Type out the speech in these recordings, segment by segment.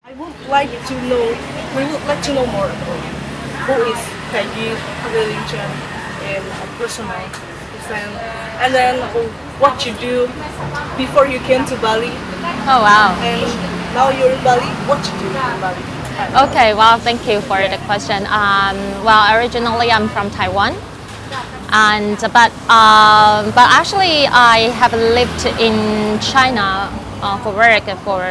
I would like to know, we would like to know more. Who is Peggy, Liling, Chen, in a personal sense, and then what you do before you came to Bali, Oh wow. and now you're in Bali. What you do in Bali? Okay, well, thank you for the question. Well, originally I'm from Taiwan, and but actually I have lived in China for work for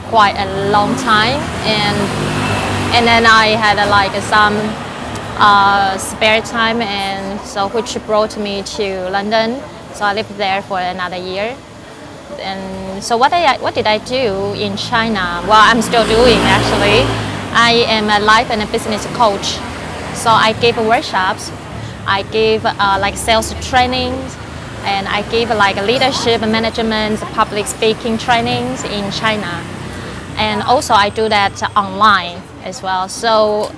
quite a long time, and then I had like some spare time, and so which brought me to London. So I lived there for another year. And so what did I do in China? Well, I'm still doing actually. I am a life and a business coach. So I gave workshops, I gave like sales trainings, and I gave like leadership, management, public speaking trainings in China. And also I do that online as well. So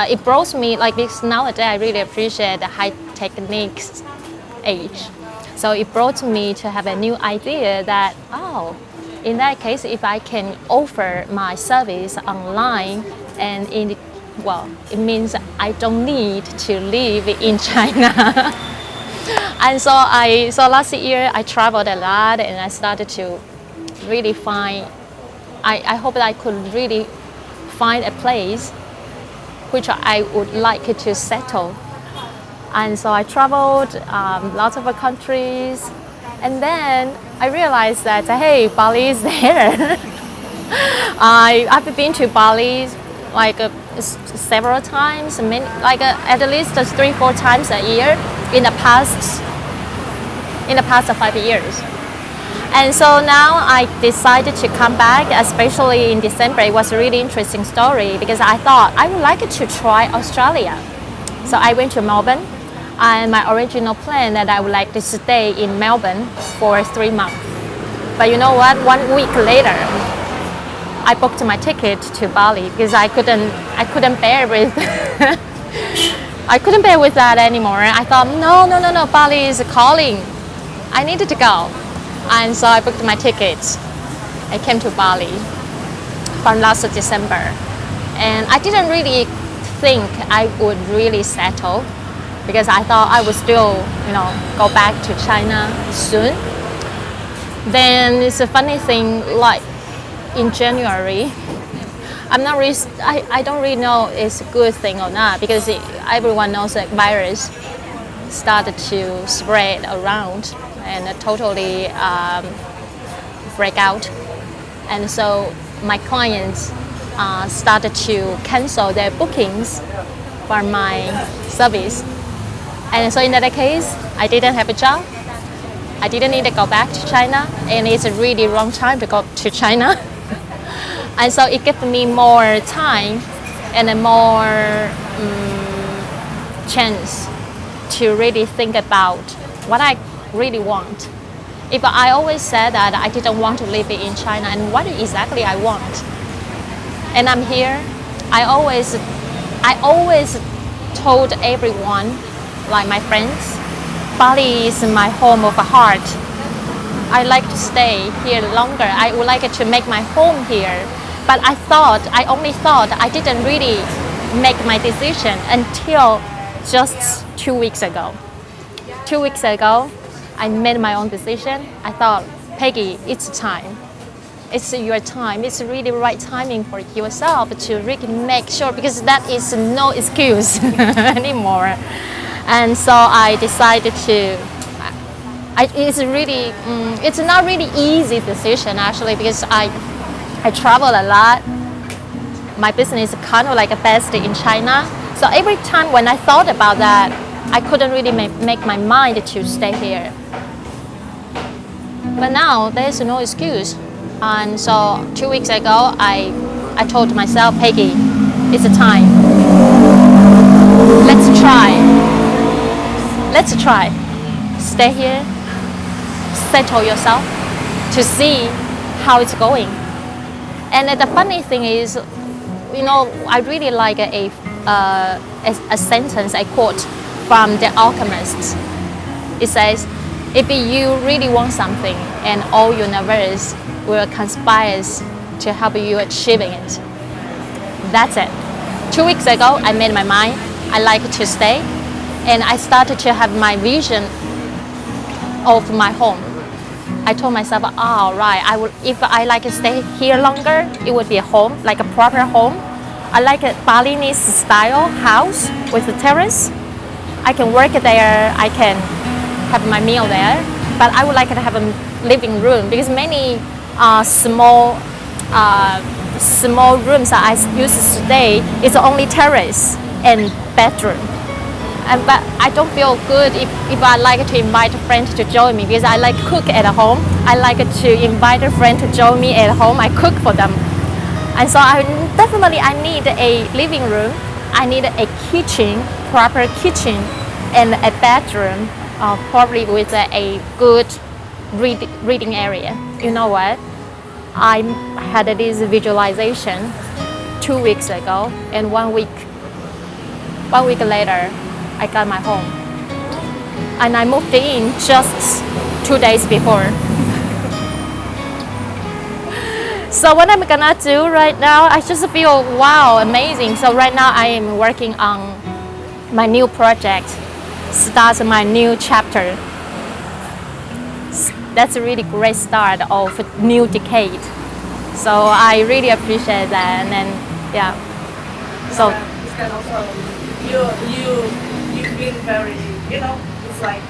it brought me like this nowadays. I really appreciate the high techniques age. So it brought me to have a new idea that, oh, in that case, if I can offer my service online, and well, it means I don't need to live in China. And so last year I traveled a lot, and I started to really find, I hope that I could really find a place which I would like to settle. And so I traveled lots of countries, and then I realized that hey, Bali is there. I've been to Bali like several times, at least 3-4 times a year in the past 5 years. And so now I decided to come back, especially in December. It was a really interesting story because I thought I would like to try Australia. So I went to Melbourne, and my original plan that I would like to stay in Melbourne for 3 months. But you know what? 1 week later, I booked my ticket to Bali because I couldn't bear with I couldn't bear with that anymore. I thought no, Bali is calling. I needed to go. And so I booked my tickets. I came to Bali from last December. And I didn't really think I would really settle because I thought I would still, go back to China soon. Then it's a funny thing, like in January, I don't really know it's a good thing or not because everyone knows that virus started to spread around and totally break out. And so my clients started to cancel their bookings for my service. And so in that case, I didn't have a job. I didn't need to go back to China, and it's a really wrong time to go to China. And so it gave me more time and a more chance to really think about what I really want. If I always said that I didn't want to live in China, and what exactly I want, and I'm here, I always told everyone, like my friends, Bali is my home of heart. I like to stay here longer. I would like to make my home here. But I only thought I didn't really make my decision until just 2 weeks ago. 2 weeks ago, I made my own decision. I thought, Peggy, it's time. It's your time. It's really the right timing for yourself to really make sure, because that is no excuse anymore. And so I decided to. It's not really easy decision actually, because I travel a lot. My business is kind of like a best in China. So every time when I thought about that, I couldn't really make my mind to stay here. But now there's no excuse. And so 2 weeks ago, I told myself, Peggy, it's a time. Let's try. Let's try. Stay here, settle yourself to see how it's going. And the funny thing is, I really like a sentence, a quote from The Alchemist. It says, if you really want something and all universe will conspire to help you achieving it. That's it. 2 weeks ago, I made my mind. I like to stay, and I started to have my vision of my home. I told myself, oh, right, if I like to stay here longer, it would be a home, like a proper home. I like a Balinese style house with a terrace. I can work there, I can have my meal there, but I would like to have a living room because many small rooms that I use today is only terrace and bedroom. But I don't feel good if I like to invite a friend to join me because I like cook at home. I like to invite a friend to join me at home. I cook for them. And so I need a living room. I need a kitchen, proper kitchen, and a bedroom, probably with a good reading area. You know what? I had this visualization 2 weeks ago, and 1 week later, I got my home. And I moved in just 2 days before. So what I'm gonna do right now, I just feel, wow, amazing. So right now I am working on my new project, starts my new chapter. That's a really great start of a new decade. So I really appreciate that, and then, yeah. So. And also, you've been very, it's like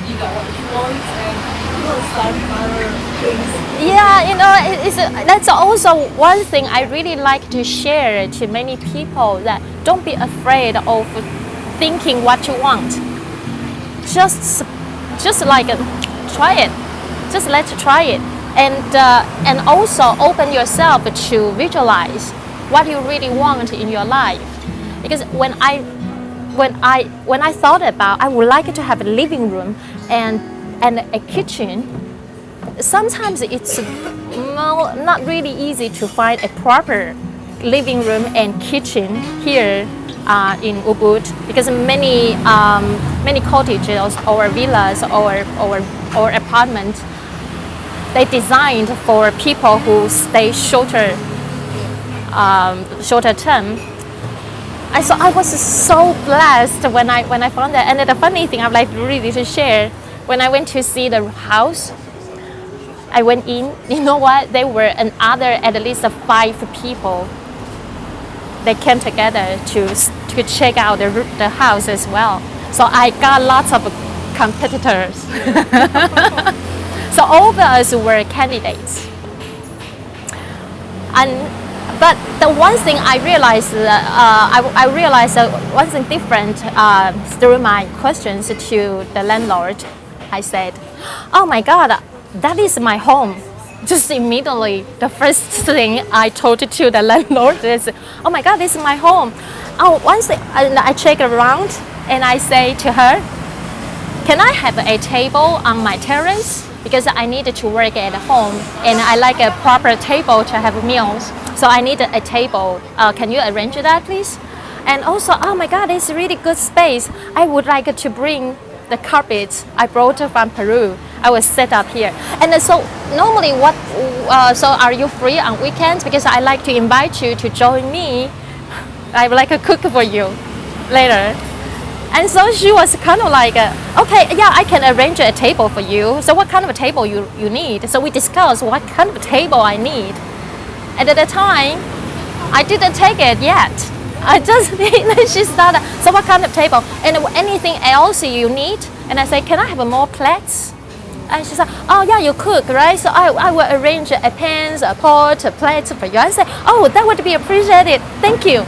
you got what you want and you will start other things. Yeah, that's also one thing I really like to share to many people, that don't be afraid of thinking what you want. Just like try it. Just let's try it, and also open yourself to visualize what you really want in your life. Because when I thought about I would like to have a living room and a kitchen, sometimes it's not really easy to find a proper living room and kitchen here in Ubud, because many cottages or villas or apartments, they designed for people who stay shorter term. And so I was so blessed when I found that. And the funny thing I'd like really to share, when I went to see the house, I went in, you know what, there were at least 5 people. They came together to check out the house as well. So I got lots of competitors. So all of us were candidates. But the one thing I realized, I realized one thing different through my questions to the landlord. I said, "Oh my God, that is my home." Just immediately, the first thing I told to the landlord is, "Oh my God, this is my home." Oh, once I check around and I say to her, "Can I have a table on my terrace? Because I need to work at home and I like a proper table to have meals. So I need a table. Can you arrange that, please?" And also, "Oh my God, it's a really good space. I would like to bring the carpets I brought from Peru. I will set up here." And so normally so are you free on weekends? Because I like to invite you to join me. I would like to cook for you later. And so she was kind of like, "Okay, yeah, I can arrange a table for you. So what kind of a table you need?" So we discussed what kind of table I need. And at the time, I didn't take it yet. I just, she started, "So what kind of table? And anything else you need?" And I said, "Can I have more plates?" And she said, "Oh yeah, you cook, right? So I will arrange a pans, a pot, a plate for you." I said, "Oh, that would be appreciated. Thank you."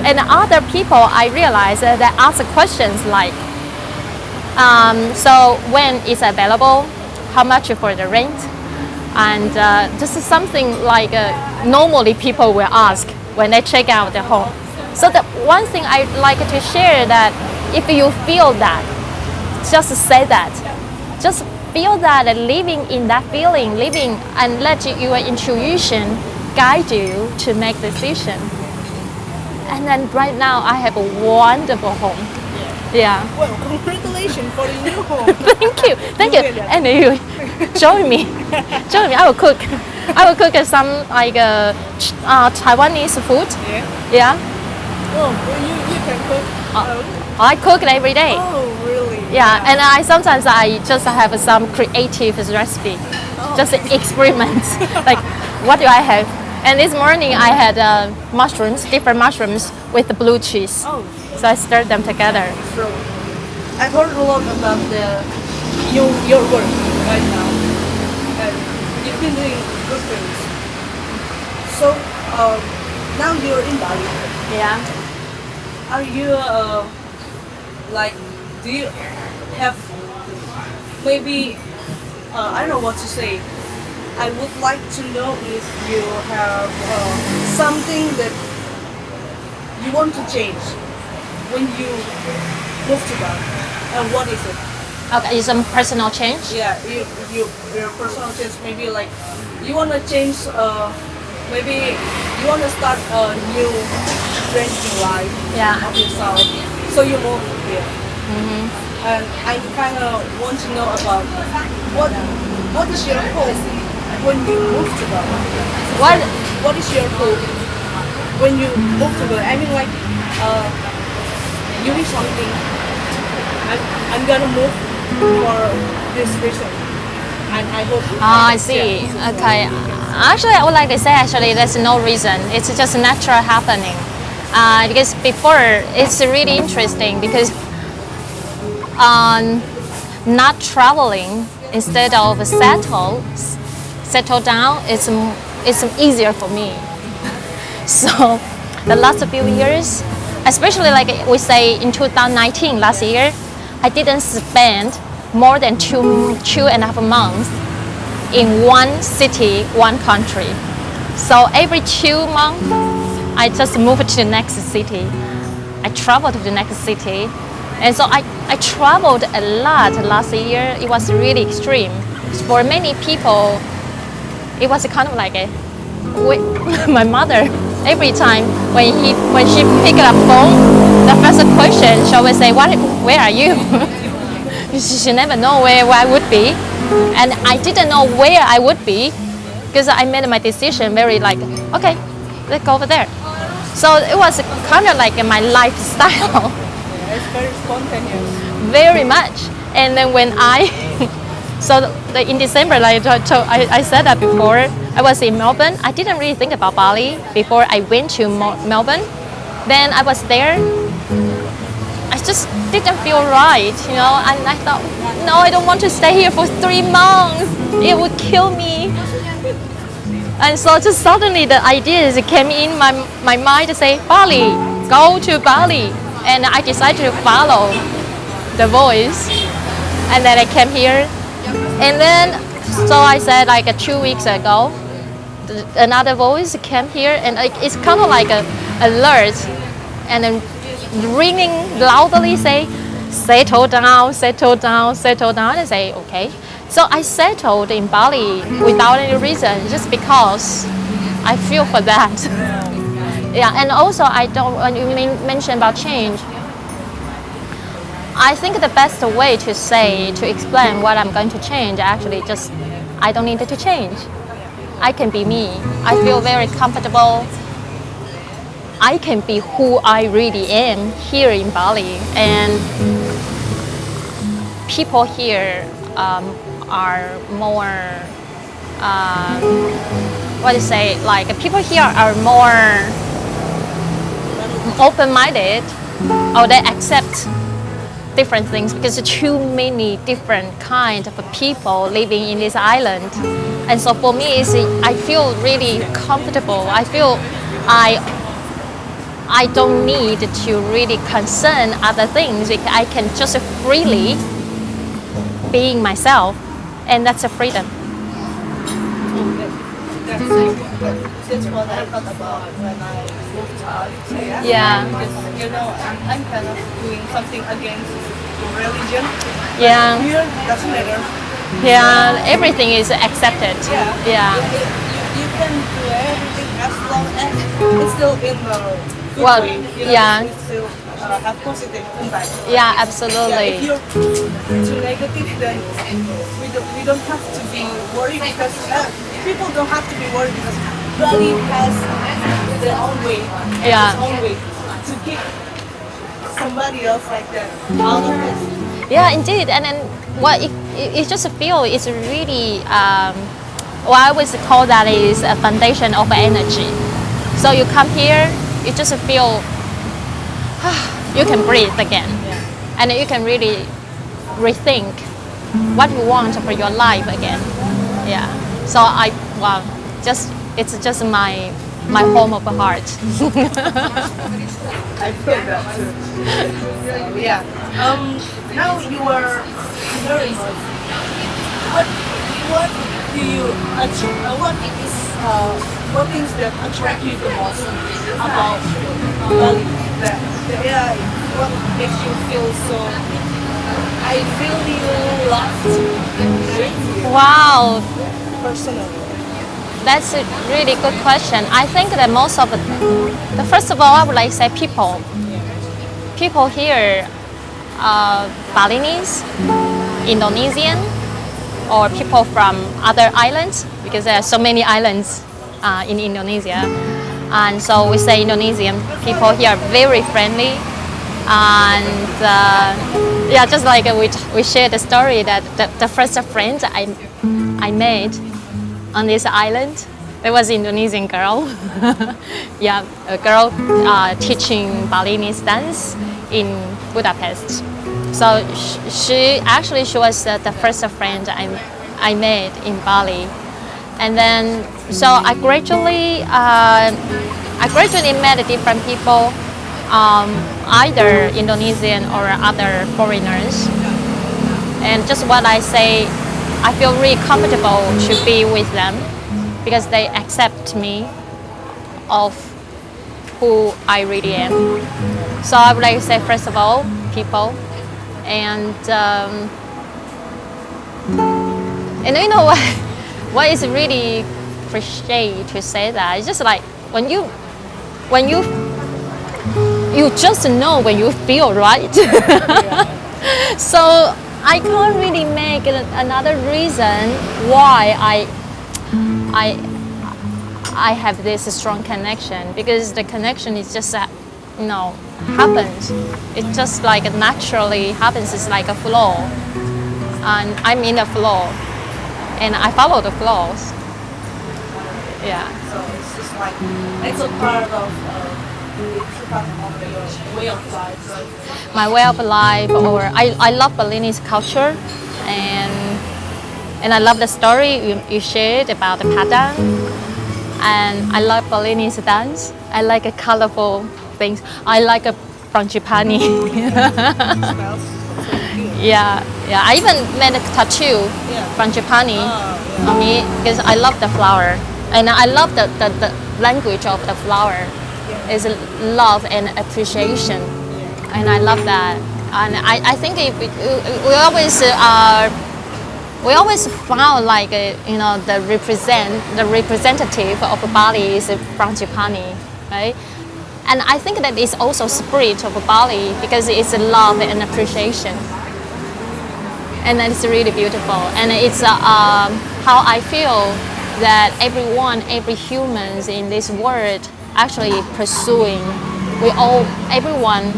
And other people, I realized that ask questions like, "So when is available? How much for the rent?" And this is something like normally people will ask when they check out the home. So the one thing I'd like to share, that if you feel that, just say that. Just feel that, living in that feeling, and let your intuition guide you to make decision. And then right now I have a wonderful home. Yeah. Well, congratulations for the new home. Thank you. And you join me. I will cook. I will cook some like Taiwanese food. Yeah. Yeah, Oh, well, you can cook. I cook it every day. Oh, really? Yeah, and I sometimes I just have some creative recipe, just experiment. Like, what do I have? And this morning I had mushrooms, different mushrooms with the blue cheese. Oh, So I stirred them together. so I've heard a lot about your work right now, and you've been doing good things. So now you're in Bali. Yeah. Are you like? Do you have maybe? I don't know what to say. I would like to know if you have something that you want to change when you move to Bali, and what is it? Okay, some personal change. Yeah, your personal change. Maybe like you want to change. Maybe you want to start a new drinking life Yeah. of yourself. So you move here, and I kind of want to know about what is your hope when you move to Bali. What is your hope when you move to Bali? I mean, like you need something. I'm gonna move for this reason, and I hope. Oh, I see. Okay. Actually, I would like to say there's no reason. It's just natural happening. Because before it's really interesting because not traveling instead of settle down, it's easier for me. So the last few years, especially like we say in 2019 last year, I didn't spend more than two and a half months in one city, one country. So every 2 months, I just moved to the next city. I traveled to the next city. And so I traveled a lot last year. It was really extreme. For many people, it was kind of like my mother, every time when she picked up phone, the first question she always say, where are you? She never know where I would be. And I didn't know where I would be because I made my decision very like, okay, let's go over there. So it was kind of like my lifestyle. It's very spontaneous. Very much. And then when in December, like I said that before, I was in Melbourne. I didn't really think about Bali before I went to Melbourne. Then I was there. I just didn't feel right, and I thought, no, I don't want to stay here for 3 months. It would kill me. And so just suddenly the ideas came in my mind to say, Bali, go to Bali. And I decided to follow the voice. And then I came here. And then, so I said like 2 weeks ago, another voice came here, and it's kind of like a alert, and then ringing loudly say, settle down, settle down, settle down, and say, okay. So I settled in Bali without any reason, just because I feel for that. Yeah, and also when you mentioned about change, I think the best way to explain what I'm going to change, actually just, I don't need it to change. I can be me. I feel very comfortable. I can be who I really am here in Bali. And people here are more, people here are more open-minded, or they accept different things because there are too many different kind of people living in this island. And so for me, I feel really comfortable. I feel I don't need to really concern other things. I can just freely being myself, and that's a freedom. That's what I thought about when I moved out. Yeah. Because I'm kind of doing something against religion. Yeah. Here doesn't matter. Yeah, everything is accepted. Yeah. You can do everything as long as it's still in the good Well, way. yeah. It still have positive impact. Yeah, Yeah, absolutely. if you're too negative, then we don't have to be worried because people don't have to be worried because Bali has their own way, Yeah. its own way to keep somebody else like that out of it. Yeah, indeed. And then what it just feel it's really what I always call that is a foundation of energy. So you come here, you just feel you can breathe again, and you can really rethink what you want for your life again. Yeah. So it's just my home of the heart. I feel that too. So, yeah. Now you are very much. What do you what things that attract you the most about Bali? Yeah, what makes you feel so? I feel you loved. Wow, Personally. that's a really good question. I think that most of the first of all, I would like to say people. People here, Balinese, Indonesian, or people from other islands, because there are so many islands in Indonesia. And so we say Indonesian people here are very friendly. And yeah, just like we shared the story that the first friend I made on this island, there was an Indonesian girl. Yeah, a girl teaching Balinese dance in Budapest. So she was the first friend I made in Bali, and then so I gradually met different people, either Indonesian or other foreigners, and just what I say, I feel really comfortable to be with them because they accept me of who I really am. So I would like to say, first of all, people. And you know what is really cliche to say that, it's just like when you just know when you feel right. So I can't really make another reason why I have this strong connection, because the connection is just happens. It just like naturally happens. It's like a flow, and I'm in a flow, and I follow the flows. Yeah. So it's just like it's a part of your way of life. Right? My way of life, or I love Balinese culture, and I love the story you shared about the padang, and I love Balinese dance. I like a colorful things. I like a frangipani. Smells so good. Yeah. I even made a tattoo, frangipani, on me because I love the flower, and I love the language of the flower. Is love and appreciation, and I love that. And I think we always found like the representative of Bali is frangipani, right? And I think that is also spirit of Bali because it's love and appreciation, and it's really beautiful. And it's how I feel that every humans in this world actually pursuing. Everyone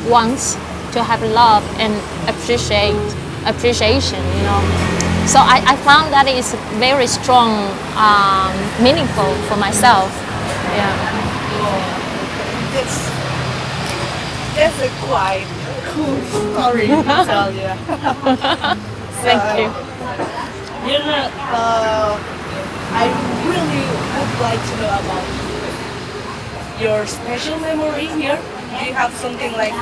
wants to have love and appreciation. So I found that is very strong, meaningful for myself. Yeah. That's a quite cool story to tell you. Thank you. I really would like to know about your special memory here. Do you have something like,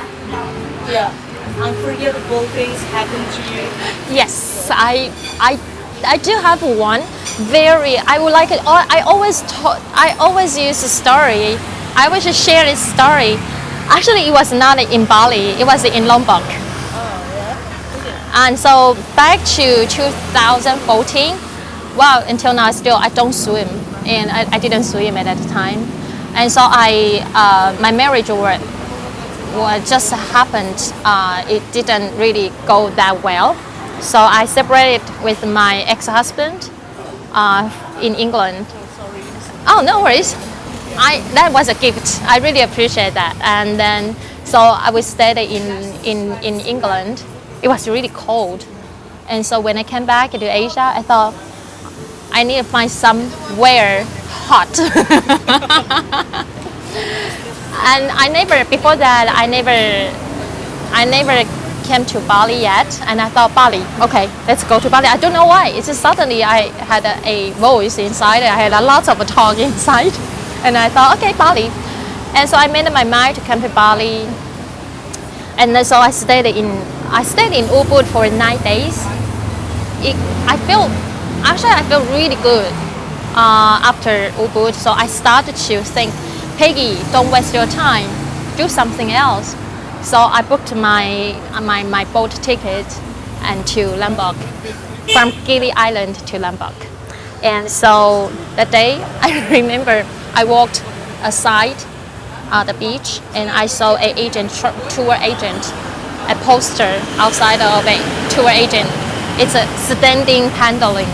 unforgettable things happen to you? Yes, I do have one. I would like it. I always use a story. I always share this story. Actually, it was not in Bali. It was in Lombok. Oh, yeah? And so back to 2014. Well, until now, still I don't swim, and I didn't swim at that time. And so my marriage just happened. It didn't really go that well. So I separated with my ex-husband, in England. Sorry. Oh, no worries. That was a gift. I really appreciate that. And then, so I was stayed in England. It was really cold. And so when I came back to Asia, I thought I need to find somewhere hot. And before that, I never came to Bali yet. And I thought, Bali, okay, let's go to Bali. I don't know why. It's just suddenly I had a voice inside. I had a lot of talk inside. And I thought, okay, Bali. And so I made up my mind to come to Bali. And then so I stayed in Ubud for 9 days. I felt really good after Ubud. So I started to think, Peggy, don't waste your time. Do something else. So I booked my boat ticket and to Lombok, from Gili Island to Lombok. And so that day, I remember I walked aside the beach and I saw a tour agent, a poster outside of a tour agent. It's a standing paddling.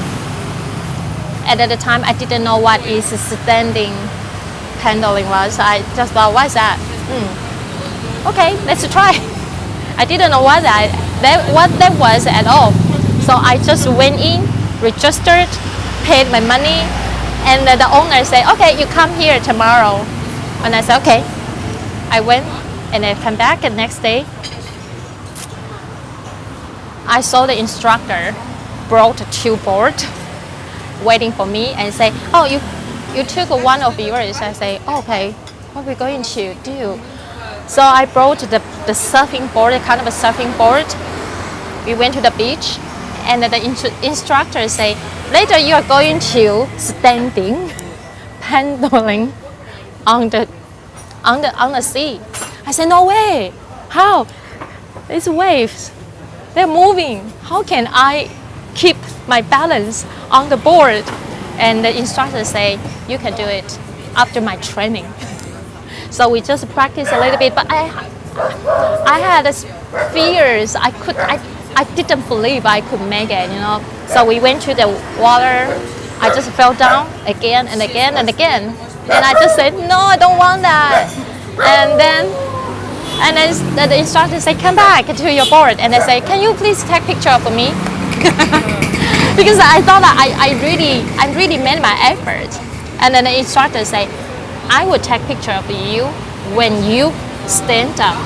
And at the time, I didn't know what is standing paddling was. I just thought, what is that? Okay, let's try. I didn't know what that was at all. So I just went in, registered, paid my money, and the owner said, okay, you come here tomorrow. And I said, okay. I went and I came back the next day. I saw the instructor brought 2 boards waiting for me and say, oh, you took one of yours. I say, okay, what are we going to do? So I brought the surfing board, kind of a surfing board. We went to the beach and the instructor say, later you are going to standing, paddling on the sea. I said, no way. How? It's waves. They're moving. How can I keep my balance on the board? And the instructor say, you can do it after my training. So we just practiced a little bit, but I had fears. I didn't believe I could make it, you know. So we went to the water. I just fell down again and again and again. And I just said, no, I don't want that. And then the instructor said, come back to your board. And I said, can you please take a picture of me? Because I thought that I really made my effort. And then the instructor said, I will take a picture of you when you stand up.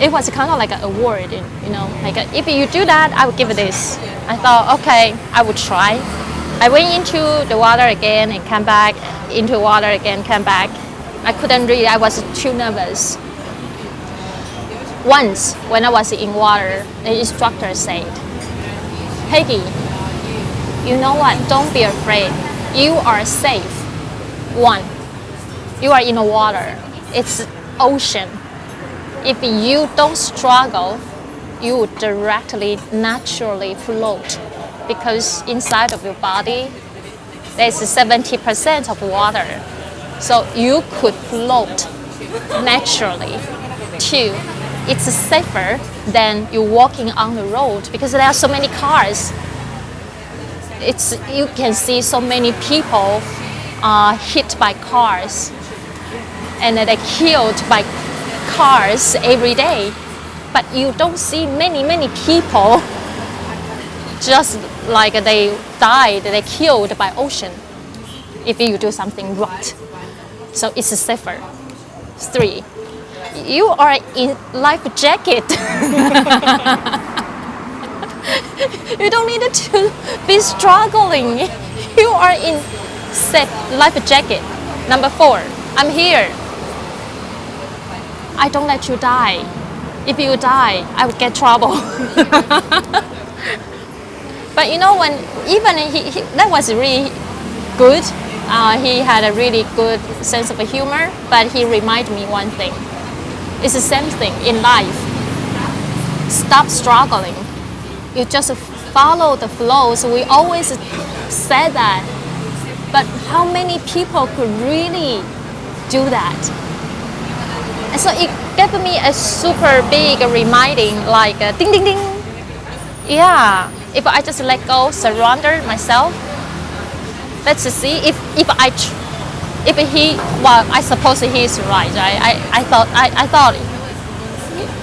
It was kind of like an award, you know, like if you do that, I will give you this. I thought, okay, I will try. I went into the water again and came back, into water again, came back. I couldn't read, I was too nervous. Once, when I was in water, the instructor said, Peggy, you know what, don't be afraid. You are safe. 1, you are in the water. It's ocean. If you don't struggle, you would directly, naturally float. Because inside of your body, there's 70% of water. So you could float naturally. 2, it's safer than you walking on the road because there are so many cars. You can see so many people hit by cars and they're killed by cars every day. But you don't see many people just like they died, they're killed by ocean if you do something right. So it's safer. 3, you are in life jacket. You don't need to be struggling. You are in safe life jacket. Number 4, I'm here. I don't let you die. If you die, I will get trouble. But you know, when even he that was really good. He had a really good sense of humor, but he reminded me one thing. It's the same thing in life. Stop struggling. You just follow the flow. So we always say that. But how many people could really do that? And so it gave me a super big reminding, like ding ding ding. Yeah, if I just let go, surrender myself, let's see if he, well, I suppose he is right. I thought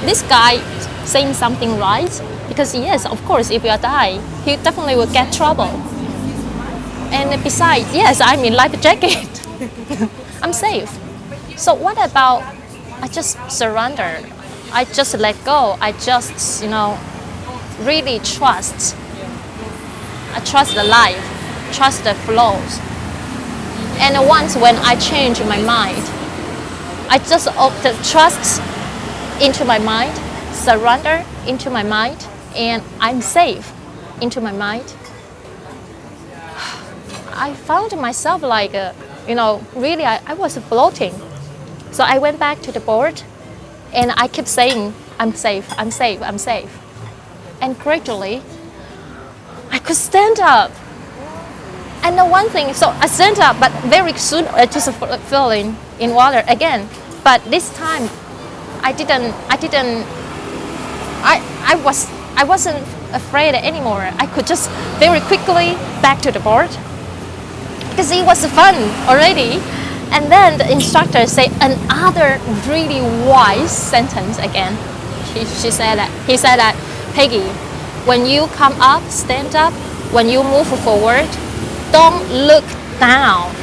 this guy saying something right, because yes, of course, if you die, he definitely will get trouble. And besides, yes, I'm in life jacket. I'm safe. So what about I just surrender? I just let go. I just, really trust. I trust the life, trust the flows. And once when I change my mind, I just trust into my mind, surrender into my mind, and I'm safe into my mind. I found myself like, really I was floating. So I went back to the board and I kept saying, I'm safe, I'm safe, I'm safe. And gradually, I could stand up. And the one thing, so I stand up, but very soon I just falling in water again. But this time, I wasn't afraid anymore. I could just very quickly back to the board because it was fun already. And then the instructor said another really wise sentence again. He said that, Peggy, when you come up, stand up, when you move forward, don't look down,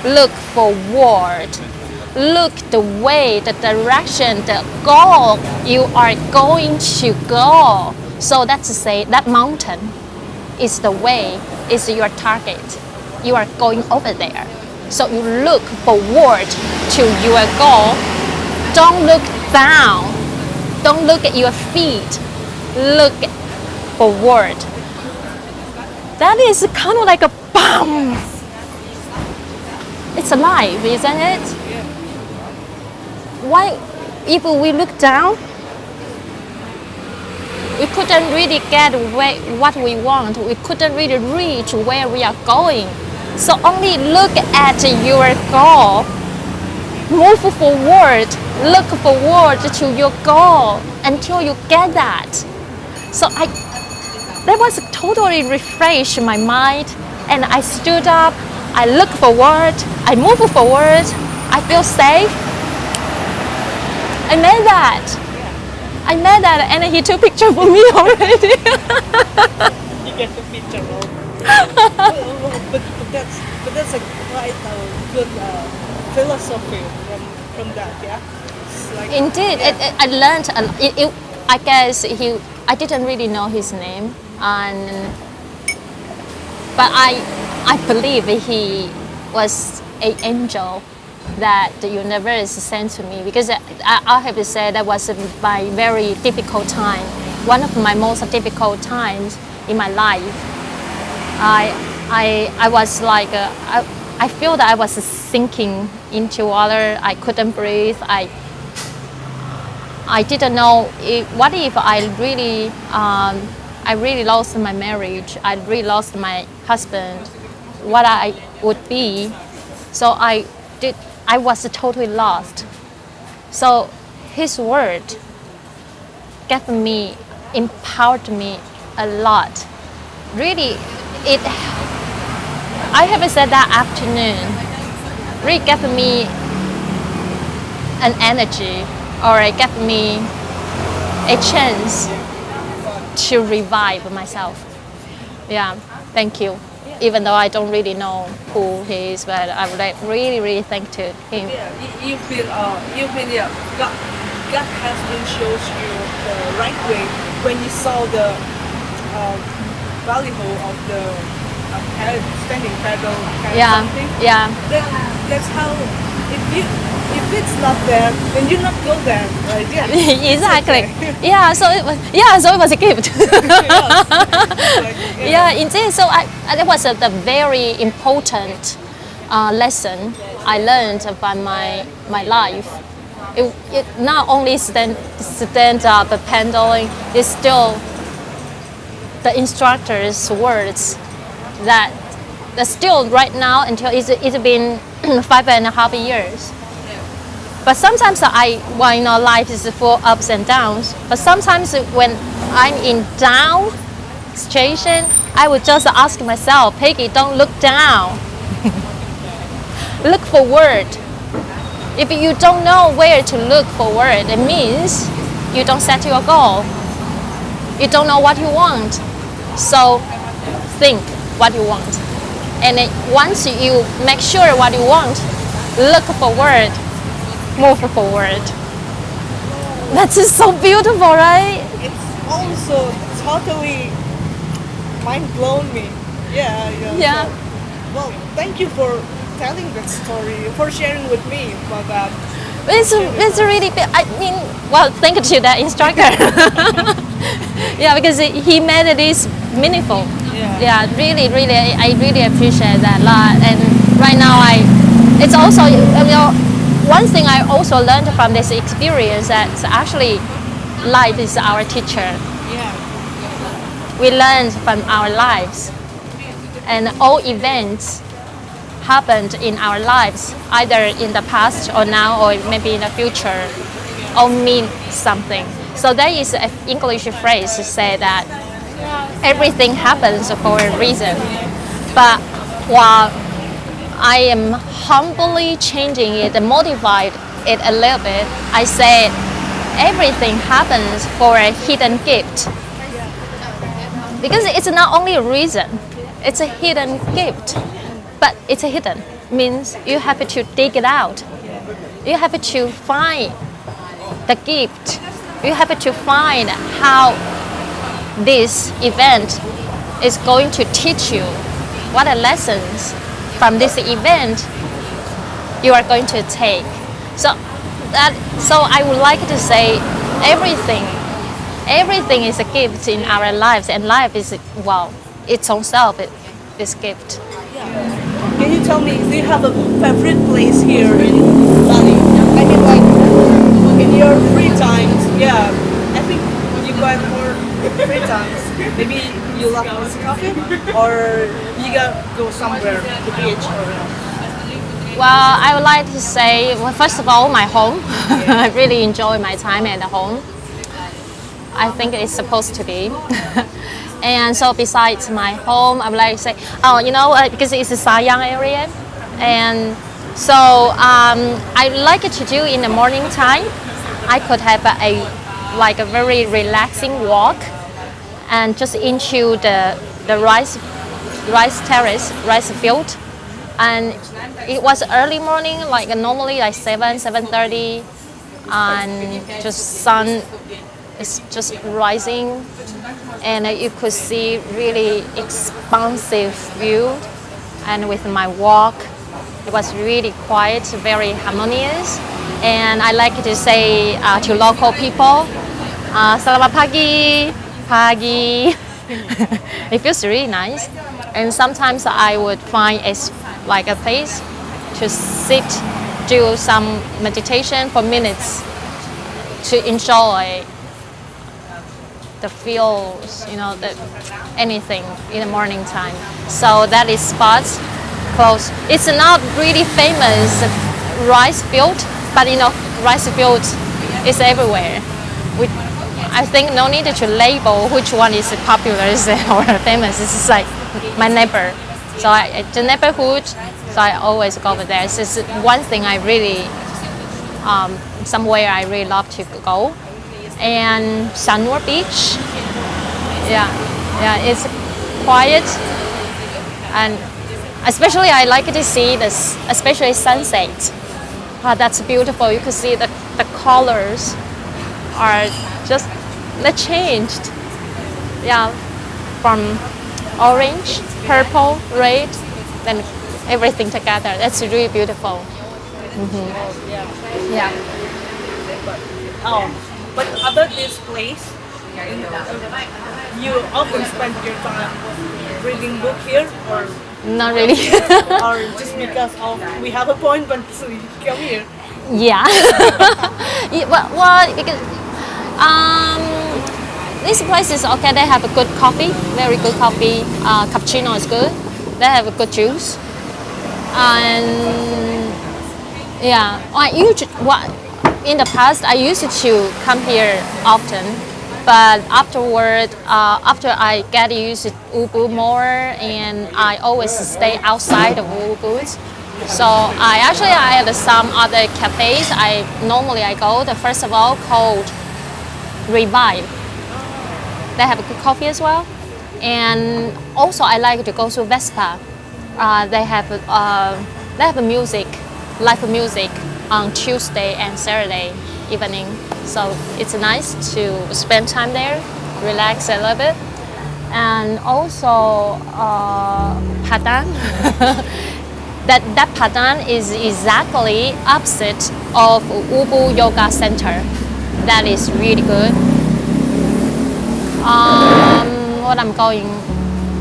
look forward. Look the way, the direction, the goal you are going to go. So that's to say that mountain is the way, is your target. You are going over there. So you look forward to your goal. Don't look down. Don't look at your feet. Look forward. That is kind of like a BAM! It's alive, isn't it? Why, if we look down, we couldn't really get what we want. We couldn't really reach where we are going. So only look at your goal. Move forward. Look forward to your goal until you get that. So that was totally refreshed my mind. And I stood up. I look forward. I move forward. I feel safe. I made that, and he took a picture for me already. You get the picture, but that's a quite good philosophy from that, yeah. Like, Indeed, yeah. I learned. I guess I didn't really know his name, but I believe he was an angel that the universe sent to me, because I have to say that was my very difficult time, one of my most difficult times in my life. I was like I feel that I was sinking into water. I couldn't breathe. I didn't know what if I really lost my marriage. I really lost my husband. What I would be. So I was totally lost. So his word empowered me a lot. Really, I have said that afternoon, really gave me an energy, or it gave me a chance to revive myself. Yeah, thank you. Even though I don't really know who he is, but I would really, really thank to him. Yeah, you feel yeah, God has been shows you the right way when you saw the value of the standing paddle kind of something. Yeah. That's how. If it's not there, then you not go there, right? Yeah. Exactly. Okay. Yeah. So it was a gift. Yeah, indeed. So it was the very important lesson I learned from my life. It not only stand up paddling, it's still the instructor's words that still right now until it's been 5.5 years. But sometimes life is full ups and downs. But sometimes when I'm in down situation, I would just ask myself, Peggy, don't look down. Look forward. If you don't know where to look forward, it means you don't set your goal. You don't know what you want. So think what you want. And once you make sure what you want, look forward, move forward. That's just so beautiful, right? It's also totally mind blown me. Yeah. Yeah. So, well, thank you for telling that story, for sharing with me about that. It's really big. I mean, well, thank you to that instructor. Yeah, because he made this meaningful. Yeah, really, I really appreciate that a lot. And right now, it's also, one thing I also learned from this experience that actually life is our teacher. Yeah. We learn from our lives, and all events happened in our lives, either in the past or now or maybe in the future, all mean something. So there is an English phrase to say that everything happens for a reason. But while I am humbly changing it and modified it a little bit, I say everything happens for a hidden gift. Because it's not only a reason, it's a hidden gift. But it's a hidden, means you have to dig it out. You have to find the gift. You have to find how this event is going to teach you what are lessons from this event you are going to take. So I would like to say everything is a gift in our lives, and life is, well, its own self is gift. Can you tell me, do you have a favorite place here in Bali? I mean, like, in your free times, yeah, I think you got more free times. Maybe you love this coffee, or you gotta go somewhere, the beach, or... Well, I would like to say, well, first of all, my home. I really enjoy my time at home. I think it's supposed to be. And so besides my home, I would like to say, because it's a Sayang area, and so I like to do in the morning time. I could have a very relaxing walk, and just into the rice field, and it was early morning, like normally like 7:30, and just sun is just rising. And you could see really expansive view, and with my walk, it was really quiet, very harmonious. And I like to say to local people, "Selamat pagi." It feels really nice. And sometimes I would find a place to sit, do some meditation for minutes, to enjoy the feels, anything in the morning time. So that is spots close. It's not really famous rice field, but rice field is everywhere. I think no need to label which one is popular or famous. It's like my neighbor. So the neighborhood, so I always go over there. It's just one thing I really, somewhere I really love to go. And Sanur Beach, it's quiet, and especially I like to see this, especially sunset. That's beautiful. You can see the colors are just changed. Yeah, from orange, purple, red, then everything together. That's really beautiful. Mm-hmm. Yeah. But other this place, you often spend your time reading book here, or not really, or just because we have appointment, so you come here. Yeah. Well, because this place is okay. They have a good coffee, very good coffee. Cappuccino is good. They have a good juice, and yeah. In the past, I used to come here often, But after I get used to Ubud more, and I always stay outside of Ubud. So I had some other cafes. I go. The first of all called Revive. They have good coffee as well, and also I like to go to Vespa. They have music, live music on Tuesday and Saturday evening. So it's nice to spend time there, relax a little bit, and also Padang. that Padang is exactly opposite of Ubud Yoga Center. That is really good. What I'm going.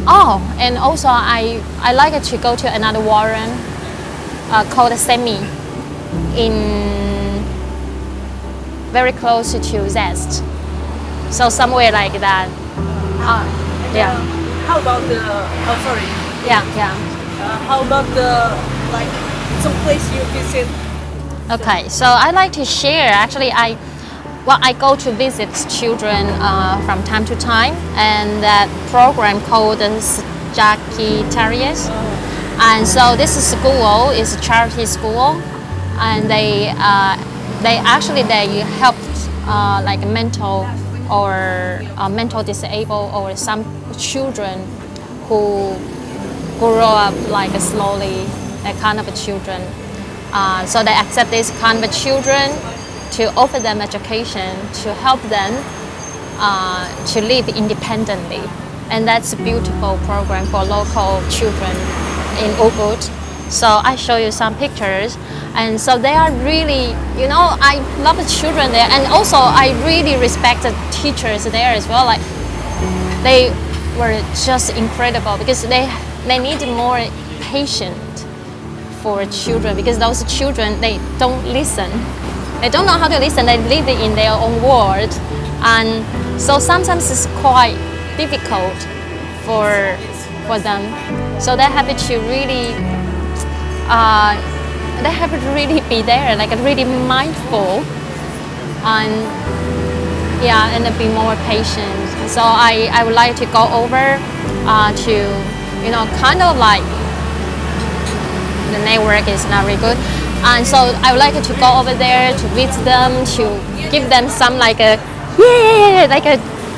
Oh, and also I like to go to another warren called Semi in very close to Zest. So somewhere like that. Yeah. How about the? Oh, sorry. Yeah. How about the some place you visit? Okay, so I like to share. Actually, I go to visit children from time to time, and that program called Sagittarius. And so this school is a charity school, and they helped like mental disabled or some children who grow up like slowly, that kind of children. So they accept these kind of children to offer them education, to help them to live independently. And that's a beautiful program for local children in Ubud. So I show you some pictures. And so they are really, I love the children there. And also I really respect the teachers there as well. Like they were just incredible because they need more patience for children, because those children, they don't listen. They don't know how to listen. They live in their own world. And so sometimes it's quite difficult for them. So they have to really be there, like really mindful, and be more patient. So I would like to go over to kind of like the network is not very good. And so I would like to go over there to visit them, to give them some like a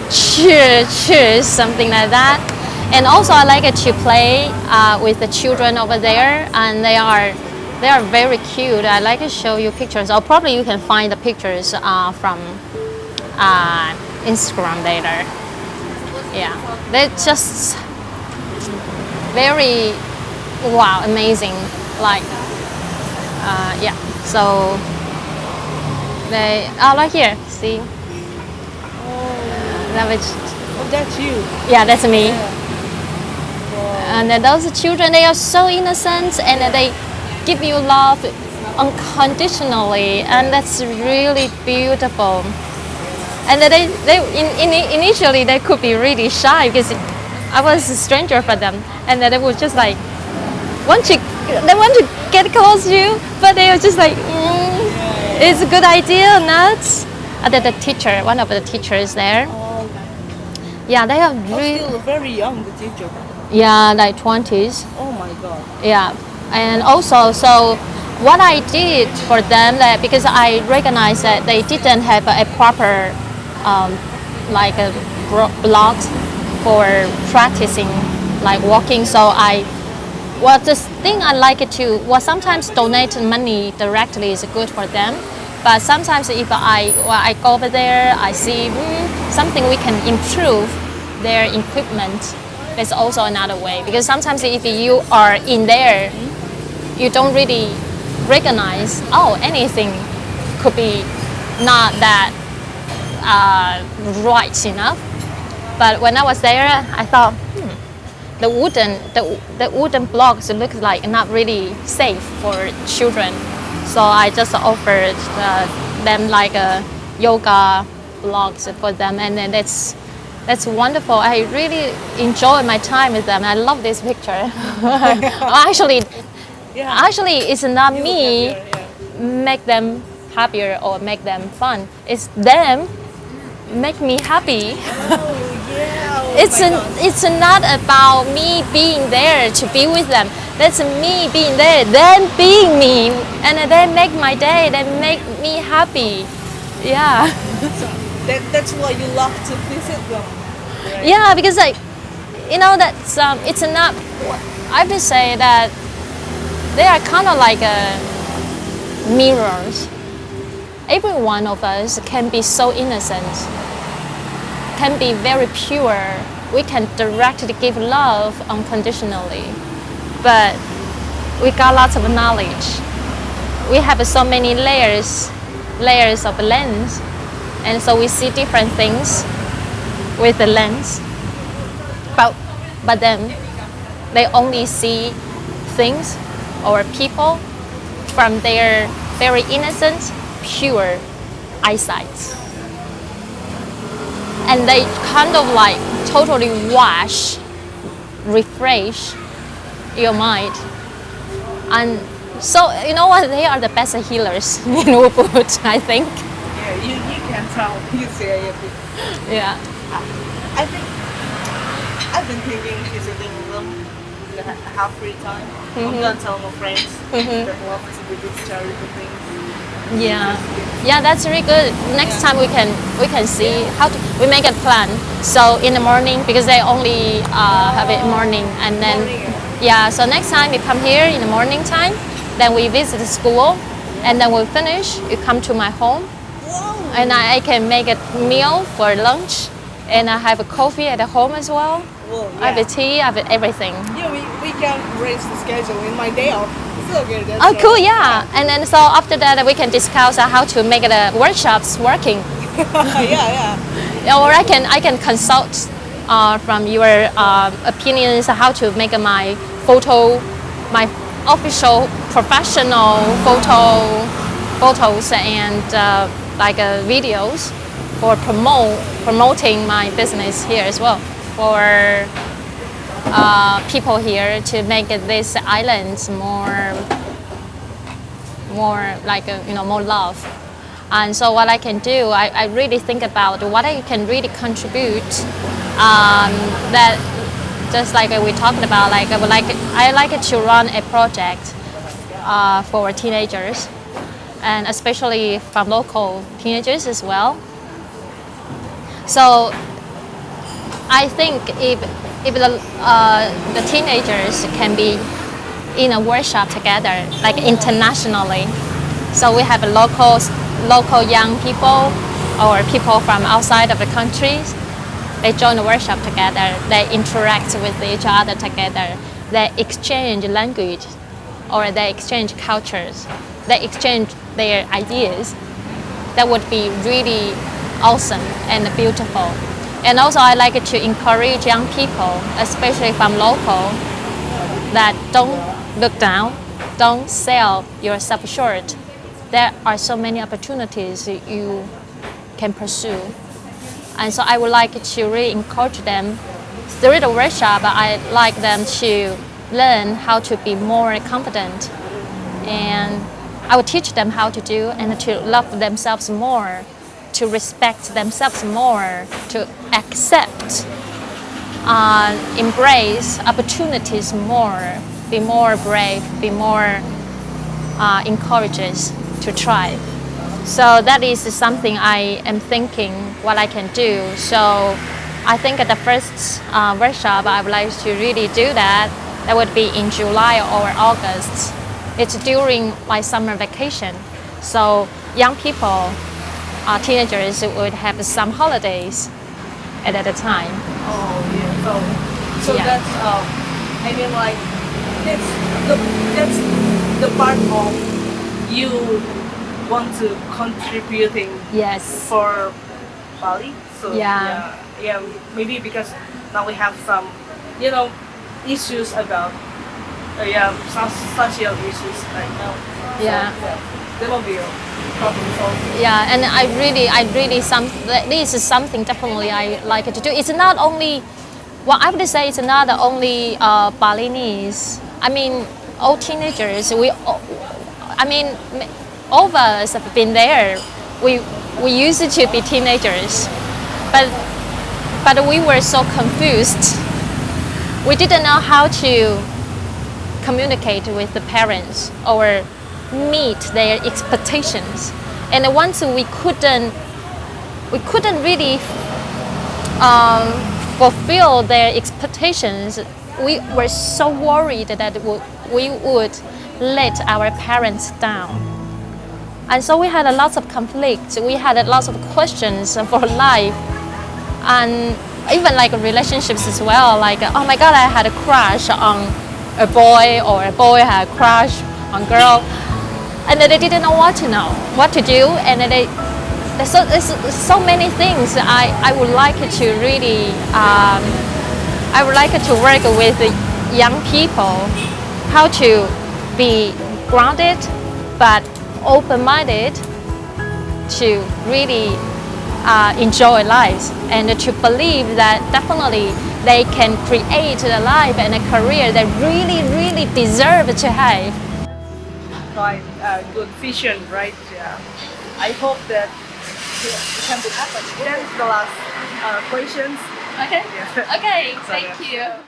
cheers, something like that. And also I like to play with the children over there, and they are very cute. I like to show you pictures, or probably you can find the pictures from Instagram later. Yeah, they're just very amazing. Like. So they are right here. See? That's you. Yeah, that's me. Yeah. Wow. And those children, they are so innocent, and they give you love unconditionally, and that's really beautiful. And they initially they could be really shy because I was a stranger for them, and they were just like they want to get close to you, but they are just like, it's a good idea or not? One of the teachers there. Yeah, they are really still very young, the teacher. Yeah, like 20s. Oh my God. Yeah, and also, so what I did for them, because I recognized that they didn't have a proper block for practicing like walking. So the thing I like to, sometimes donate money directly is good for them. But sometimes if I go over there, I see something we can improve their equipment. That's also another way. Because sometimes if you are in there, you don't really recognize, anything could be not that right enough. But when I was there, I thought, the wooden blocks look like not really safe for children. So I just offered them like a yoga blocks for them, and then that's wonderful. I really enjoy my time with them. I love this picture. Actually, it's not me make them happier or make them fun. It's them make me happy. Oh yeah. Oh It's my God. it's not about me being there to be with them. That's me being there, then being me, and then make my day, then make me happy. Yeah, So that's why you love to visit them, right? yeah, because like that's it's not. I have to say that they are kind of like mirrors. Every one of us can be so innocent, can be very pure. We can directly give love unconditionally, but we got lots of knowledge. We have so many layers of lens, and so we see different things with the lens. But then they only see things or people from their very innocent, pure eyesight. And they kind of like totally refresh your mind. And so, you know what? They are the best healers in Ubud, I think. Yeah, you can tell. You say it. Yeah. I think I've been thinking visiting them when I have free time. I'm gonna tell my friends that love to do these charity things. Yeah, yeah, that's really good. Next time we can see how to we make a plan. So in the morning, because they only have it morning, and then yeah. So next time you come here in the morning time, then we visit the school, and then we finish. You come to my home, Whoa! and I can make a meal for lunch, and I have a coffee at home as well. Well, I have a tea, I have everything. Yeah, we can raise the schedule in my day off. It's okay. That's Oh, cool, yeah. And then so after that, we can discuss how to make the workshops working. yeah. Or I can consult from your opinions how to make my official professional photos and videos for promoting my business here as well, for people here to make this island more like more love. And so what I can do, I really think about what I can really contribute. That just like we talked about, I like to run a project for teenagers, and especially from local teenagers as well. So I think if the teenagers can be in a workshop together, like internationally, so we have local young people or people from outside of the countries. They join the workshop together. They interact with each other together. They exchange language, or they exchange cultures. They exchange their ideas. That would be really awesome and beautiful. And also I like to encourage young people, especially from local, that don't look down, don't sell yourself short. There are so many opportunities you can pursue. And so I would like to really encourage them. Through the workshop, I like them to learn how to be more confident. And I will teach them how to do and to love themselves more, to respect themselves more, to accept, embrace opportunities more, be more brave, be more encouraged to try. So that is something I am thinking what I can do. So I think at the first workshop I would like to really do that. That would be in July or August. It's during my summer vacation. So young people, teenagers would have some holidays at that time. Oh yeah. So Yeah. that's I mean like that's the part of you want to contributing Yes. for Bali. So Yeah. yeah, maybe because now we have some issues about some social issues right now. So, Yeah. there will be a problem solved. Yeah, and this is something definitely I like to do. It's not only, well, I would say it's not only Balinese. I mean, all teenagers. All of us have been there. We used to be teenagers, but we were so confused. We didn't know how to communicate with the parents or meet their expectations. And once we couldn't really fulfill their expectations, we were so worried that we would let our parents down. And so we had a lot of conflicts. We had a lot of questions for life, and even like relationships as well. Like, oh my God, I had a crush on a boy, or a boy had a crush on a girl, and they didn't know what to do. And there's so many things I would like to really I would like to work with the young people, how to be grounded but open-minded, to really enjoy life, and to believe that definitely they can create a life and a career that really deserve to have. Quite good vision, right? Yeah. I hope that it can be happen. Then the last questions. Okay. Yeah. Okay. So, Thank yeah. you.